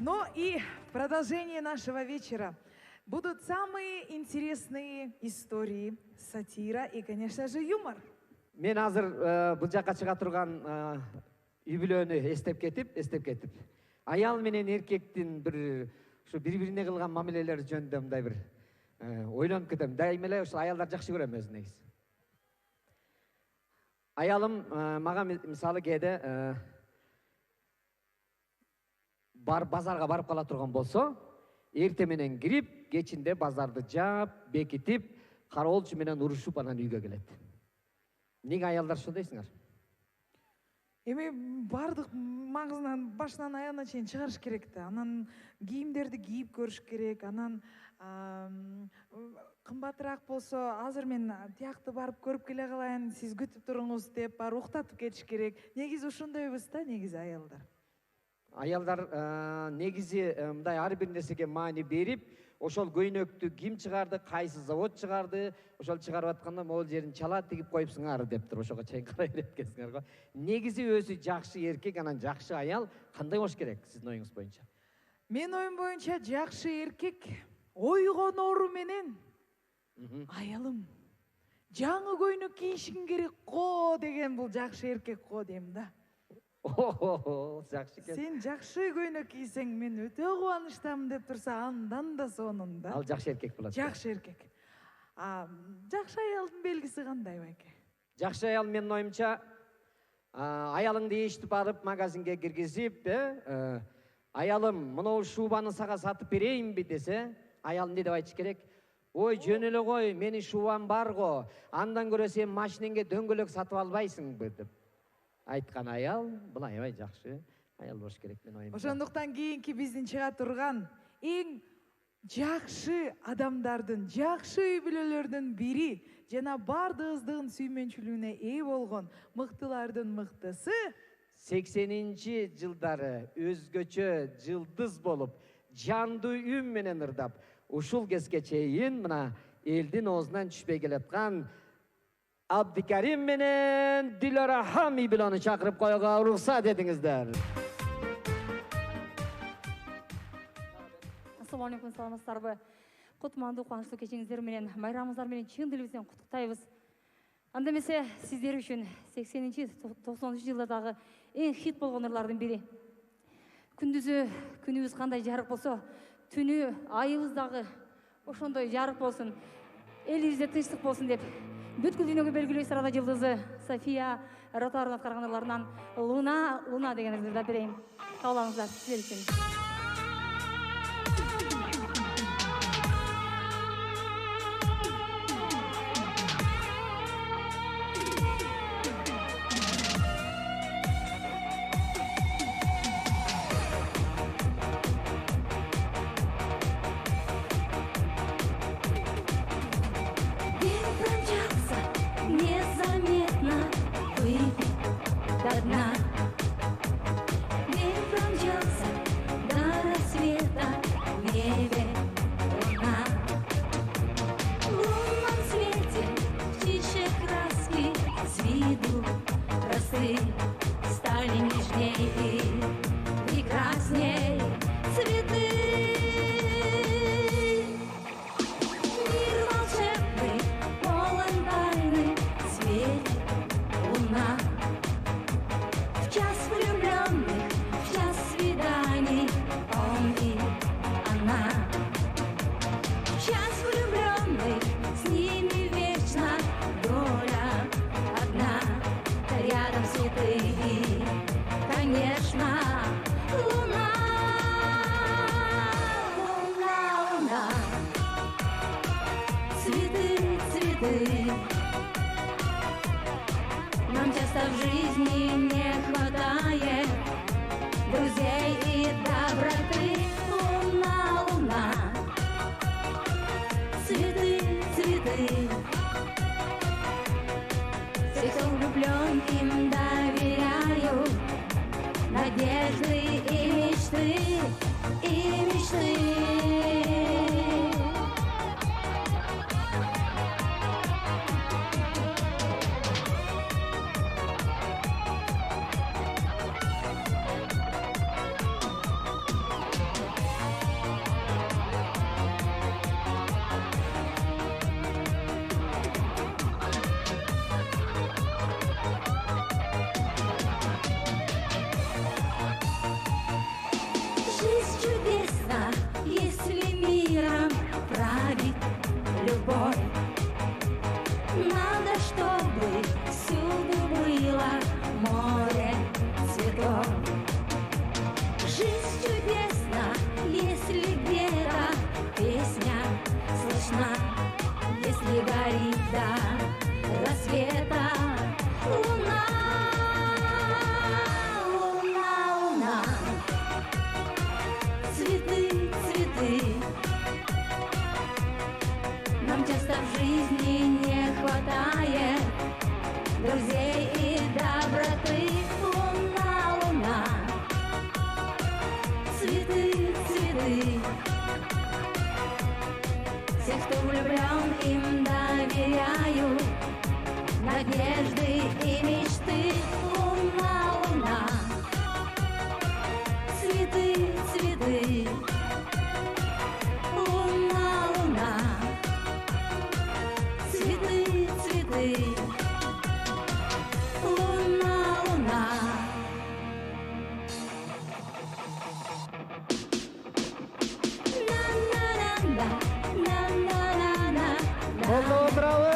Ну и в продолжение нашего вечера будут самые интересные истории, сатира и, конечно же, юмор. Мен азыр бул жакка чыга турган үй бүлөнү эстеп кетип. Аял менен эркектин бир ушу бири-бирине кылган мамилелери жөнүндө мындай бир ойлонуп кетем. Дайыма эле ушул аялдар жакшы көрөм өзү негизи. Аялым мага мисалы кээде базарга барып кала турган болсо, эрте менен кирип, кечинде базарды жаап, бекитип, кароолчу менен урушуп анан үйгө келет. Неге аялдар ошо дейсиңер? Эми бардык маңызынан башынан аягына чейин чыгарыш керек да. Анан кийимдерди кийип көрүш керек. Анан кымбатыраак болсо, азыр мен тиякты барып көрүп келе калайын, сиз күтүп туруңуз деп бар уктатып кетиш керек. Негизи ошондойбуз да, негизи аялдар. Аялдар негизи мындай ар бир нерсеге маани берип, ошол көйнөктү ким чыгарды, кайсы завод чыгарды, ошол чыгарып атканда могул жерин чала тигип коюпсуңар дептир, ошого чейин карай берет экенсиңер го. Негизи өзү жакшы эркек, анан жакшы аял кандай болуш керек сиздин оюңуз боюнча? Мен оюм боюнча жакшы эркек ойгонору менен аялым жаңы көйнөк кийишиң керек го деген бул жакшы эркек го дейм да. Жакшы экен. Сен жакшы көйнөк кийсең мен өтө кубанычтамын деп турса, андан да сонун да. Ал жакшы эркек болот. Жакшы эркек. Жакшы аялдын белгиси кандай байке? Жакшы аял менин оюмча, аялыңды эшитип барып магазинге киргизип, аялым, мына шубаны сага сатып берейинби десе, аял эмне деп айтыш керек? Ой, жөн эле кой, менин шубам бар го. Андан көрө сен машинеңге дөңгөлөк сатып албайсыңбы деп айткан аял, бул аябай жакшы аял болуш керек мен оюмча. Ошондуктан кийинки биздин чыга турган эң жакшы адамдардын, жакшы үй бүлөлөрдүн бири жана бардыгыбыздын сүймөнчүлүгүнө ээ болгон мыктылардын мыктысы 80-нчи жылдары өзгөчө жылдыз болуп, жандуу үн менен ырдап, ушул кезге чейин мына элдин оозунан түшпөй келаткан Абдикарим менен Дилара Хами билону чакырып коюуга уруксат этиңиздер. Ассаламу алейкум, саламатсыздарбы? Кутмандуу, кубанычтуу кечиңиздер менен, майрамыңыздар менен чын дилибизден куттуктайбыз. Анда эмесе сиздер үчүн 80-90 жылдардагы эң хит болгон ырлардын бири. Күндүзү күнүбүз кандай жарык болсо, түнү айыбыз дагы ошондой жарык болсун, элибизде тынчтык болсун деп бүткүл дүйнөгө белгилүү эстрада жылдызы София Ротарын аткарган ырларынан Луна деген ырды берейин. Кабыл алыңыздар, сиздер үчүн. Нам часто в жизни не хватает друзей и доброты. Луна, луна, цветы, цветы. Все, кто влюблен, им доверяю надежды и мечты, и мечты. до рассвета. Луна, луна, луна, цветы, цветы. Нам часто в жизни не хватает друзей и доброты. Луна, луна, цветы, цветы. Всех, кто влюблен, им доверяю надежды и мечты. Луна, луна, цветы, цветы. Луна, луна, цветы, цветы. Луна, луна. Колду отурабыз.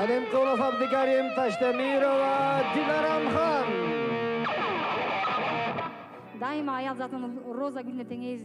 Алемкулов Абдикарим Таштемирова Диларамхан. Дайыма аял затының роза гүліне теңіз.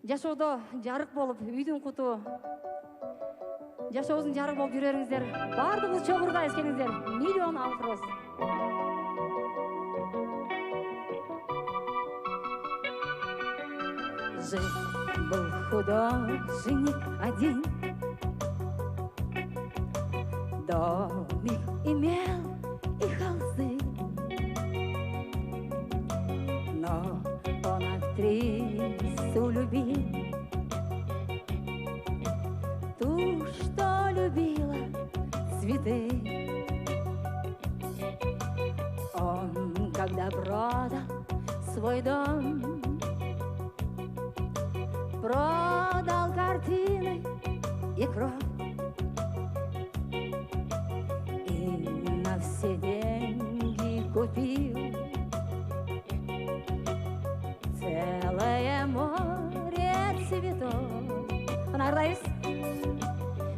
Жашоодо жарык болуп, үйдүн куту. Жашообуздун жарык болуп жүрөрүңүздөр. Бардыгыбыз чогурдайбыз, келиңиздер. Миллион ак роз. Жил-был художник один, домик имел и холсты, но он актрису любил, ту, что любила цветы. Он, когда продал свой дом, продал картины и кровь, и на все деньги купил целое море цветов. Наградаюсь.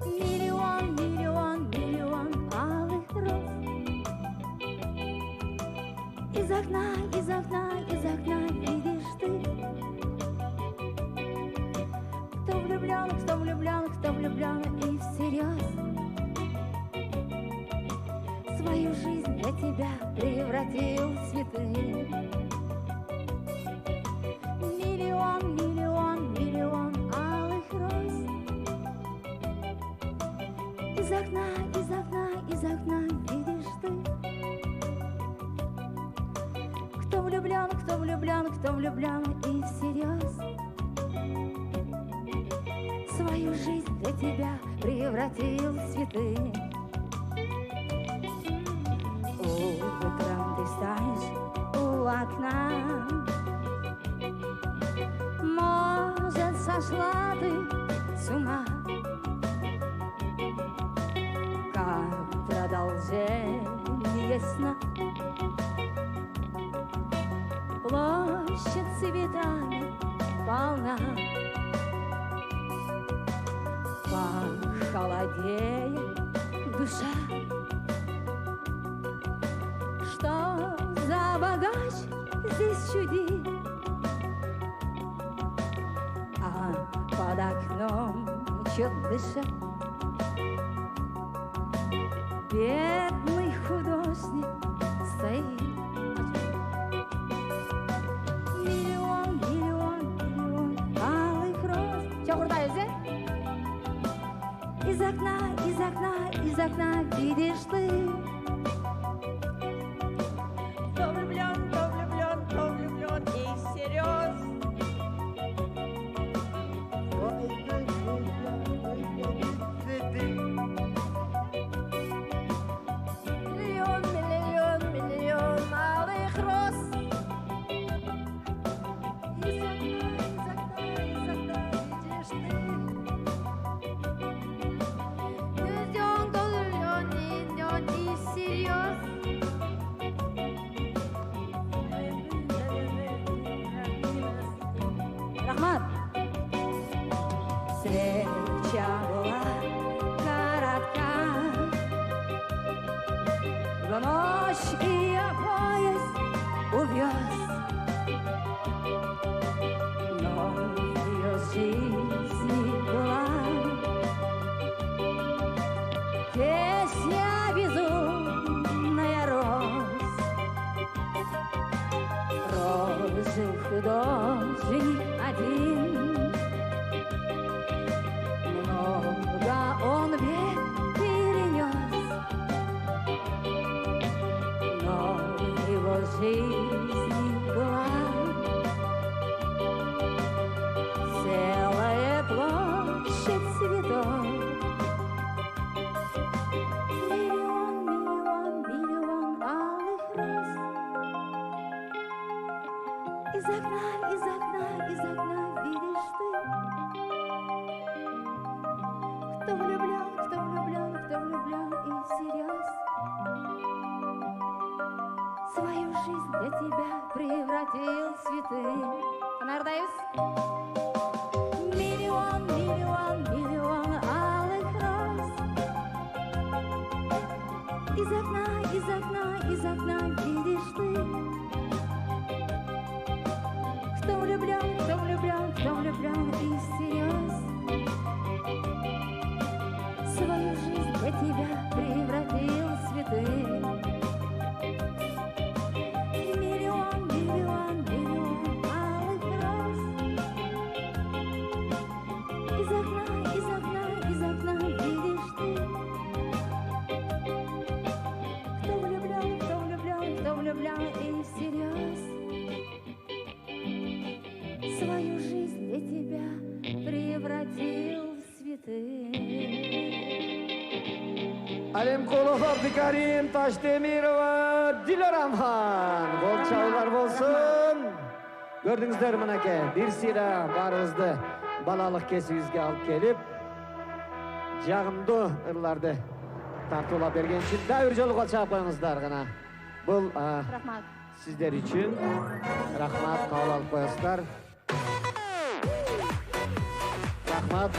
Миллион, миллион, миллион алых роз. Из окна, из окна, из окна видишь ты. Кто влюблен, кто влюблен, кто влюблен и всерьез свою жизнь для тебя превратил в цветы. Миллион, миллион, миллион алых роз. Из окна, из окна, из окна видишь ты. Кто влюблен, кто влюблен, кто влюблен и всерьез свою жизнь для тебя превратил в цветы. Утром ты станешь у окна, может, сошла ты с ума, как продолжение сна. Площадь цветами полна, похолодеет душа. Что за богач здесь чудит, а под окном чуть дыша бедный художник стоит. Миллион, миллион, миллион алых роз. Чогурдайбыз, из окна, из окна, из окна видишь ты. Кто влюблен, была коротка. В ночь ее поезд увез, но в ее жизни была песня безумная роз. Жил художник один, много он бед перенес, но в его жизни была целая площадь цветов. Миллион, миллион, миллион алых роз. Из окна, из окна, из окна видишь ты, кто влюблен, кто влюблен, кто влюблен и всерьез свою жизнь для тебя превратил в цветы. Анардаюсь. Миллион, миллион, миллион алых роз. Из окна, из окна, из окна видишь ты, кто влюблен, кто влюблен, кто влюблен и всерьез свою жизнь для тебя превратил в цветы. Миллион, миллион, миллион алых роз. Из окна, из окна, из окна видишь ты, кто влюблен, кто влюблен, кто влюблен и всерьез свою жизнь для тебя превратил в цветы. Алемкулова, Абдыкарим, Таштемирова, Диларамхан. Болчаулар болсын. Көрдүңүздөр мынакей, бир сыйра баарыбызды балалык кесибибизге алып келип, жагымдуу ырларды тартуулап берген үчүн дагы бир жолу кол чаап коюңуздар гана. Бул Рахмат. сиздер үчүн. Рахмат, кабыл алып коесуздар. Рахмат.